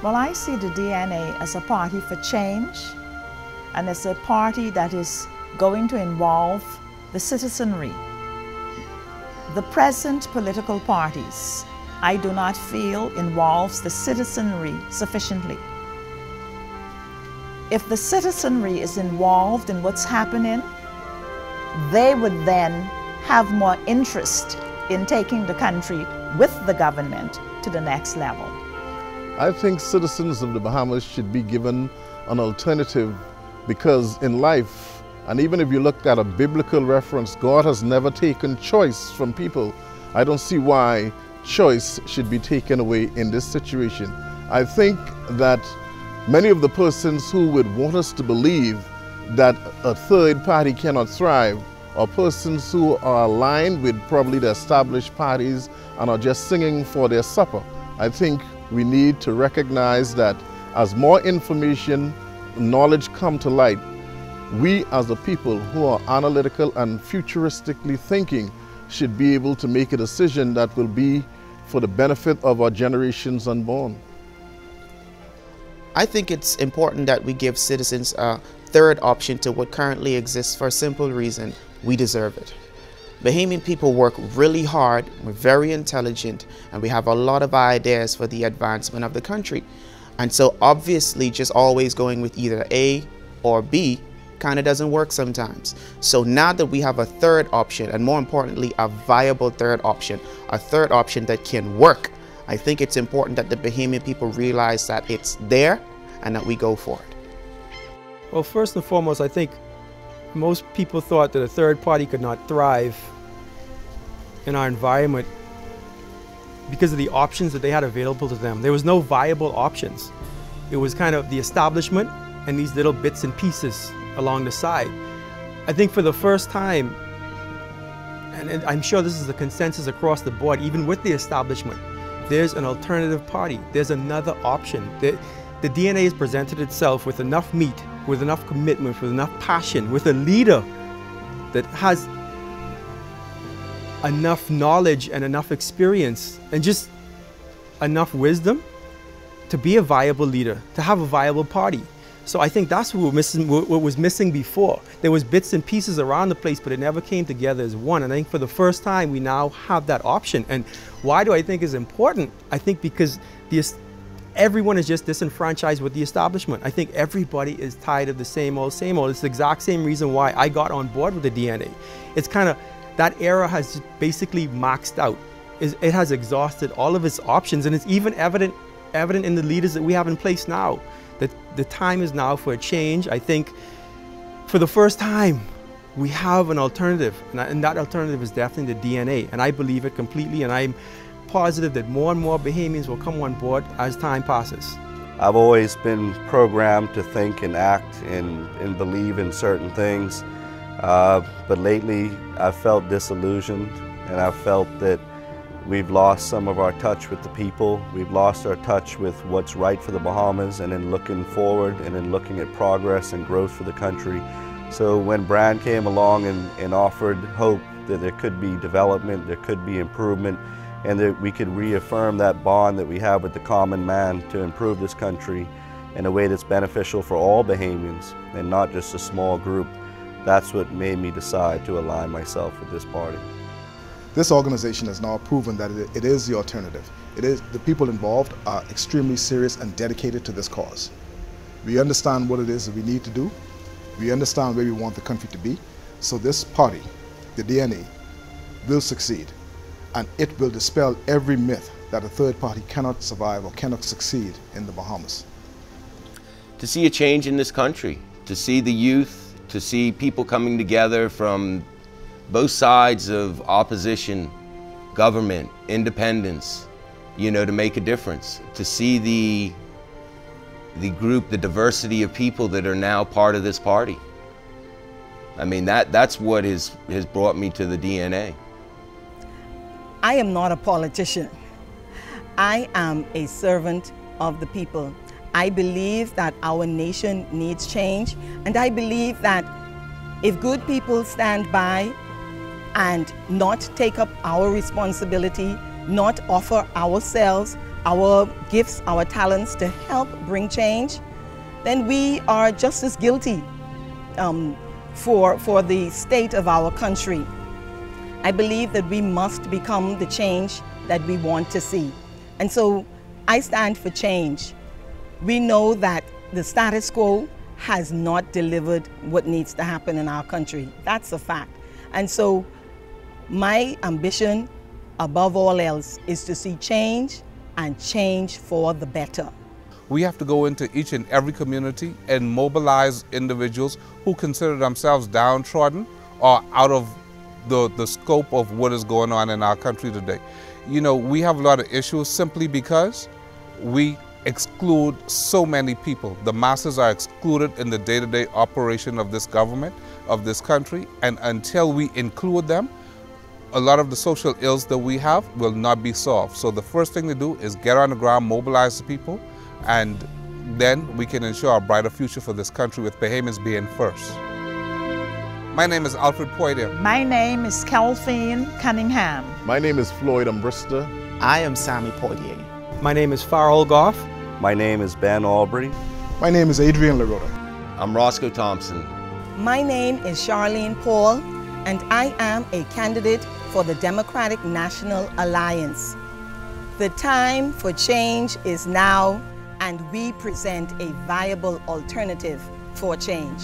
Well, I see the DNA as a party for change, and it's a party that is going to involve the citizenry. The present political parties, I do not feel involves the citizenry sufficiently. If the citizenry is involved in what's happening, they would then have more interest in taking the country with the government to the next level. I think citizens of the Bahamas should be given an alternative, because in life, and even if you look at a biblical reference, God has never taken choice from people. I don't see why choice should be taken away in this situation. I think that many of the persons who would want us to believe that a third party cannot thrive are persons who are aligned with probably the established parties and are just singing for their supper. I think we need to recognize that as more information, knowledge come to light, we as the people who are analytical and futuristically thinking should be able to make a decision that will be for the benefit of our generations unborn. I think it's important that we give citizens a third option to what currently exists, for a simple reason: we deserve it. Bahamian people work really hard, we're very intelligent, and we have a lot of ideas for the advancement of the country. And so obviously just always going with either A or B kind of doesn't work sometimes. So now that we have a third option, and more importantly, a viable third option, a third option that can work, I think it's important that the Bahamian people realize that it's there and that we go for it. Well, first and foremost, I think most people thought that a third party could not thrive in our environment because of the options that they had available to them. There was no viable options. It was kind of the establishment and these little bits and pieces along the side. I think for the first time, and I'm sure this is the consensus across the board, even with the establishment, there's an alternative party. There's another option. The DNA has presented itself with enough meat, with enough commitment, with enough passion, with a leader that has enough knowledge and enough experience and just enough wisdom to be a viable leader, to have a viable party. So I think that's what was missing before. There was bits and pieces around the place, but it never came together as one. And I think for the first time, we now have that option. And why do I think it's important? I think because everyone is just disenfranchised with the establishment. I think everybody is tired of the same old, same old. It's the exact same reason why I got on board with the DNA. It's kind of, that era has basically maxed out. It has exhausted all of its options, and it's even evident in the leaders that we have in place now. That the time is now for a change. I think for the first time, we have an alternative, and that alternative is definitely the DNA, and I believe it completely, and I'm positive that more and more Bahamians will come on board as time passes. I've always been programmed to think and act and believe in certain things, but lately I've felt disillusioned, and I've felt that we've lost some of our touch with the people. We've lost our touch with what's right for the Bahamas, and in looking forward and in looking at progress and growth for the country. So when Brand came along and offered hope that there could be development, there could be improvement, and that we could reaffirm that bond that we have with the common man to improve this country in a way that's beneficial for all Bahamians and not just a small group, that's what made me decide to align myself with this party. This organization has now proven that it is the alternative. The people involved are extremely serious and dedicated to this cause. We understand what it is that we need to do. We understand where we want the country to be. So this party, the DNA, will succeed. And it will dispel every myth that a third party cannot survive or cannot succeed in the Bahamas. To see a change in this country, to see the youth, to see people coming together from both sides of opposition, government, independence, you know, to make a difference. To see the group, the diversity of people that are now part of this party. I mean, that's what has brought me to the DNA. I am not a politician. I am a servant of the people. I believe that our nation needs change, and I believe that if good people stand by and not take up our responsibility, not offer ourselves, our gifts, our talents to help bring change, then we are just as guilty for the state of our country. I believe that we must become the change that we want to see. And so I stand for change. We know that the status quo has not delivered what needs to happen in our country. That's a fact. And so my ambition, above all else, is to see change and change for the better. We have to go into each and every community and mobilize individuals who consider themselves downtrodden or out of the scope of what is going on in our country today. You know, we have a lot of issues simply because we exclude so many people. The masses are excluded in the day-to-day operation of this government, of this country, and until we include them, a lot of the social ills that we have will not be solved. So the first thing to do is get on the ground, mobilize the people, and then we can ensure a brighter future for this country, with Bahamians being first. My name is Alfred Poitier. My name is Kelvin Cunningham. My name is Floyd Umbrista. I am Sammy Poitier. My name is Farrell Goff. My name is Ben Albury. My name is Adrian Larota. I'm Roscoe Thompson. My name is Charlene Paul, and I am a candidate for the Democratic National Alliance. The time for change is now, and we present a viable alternative for change.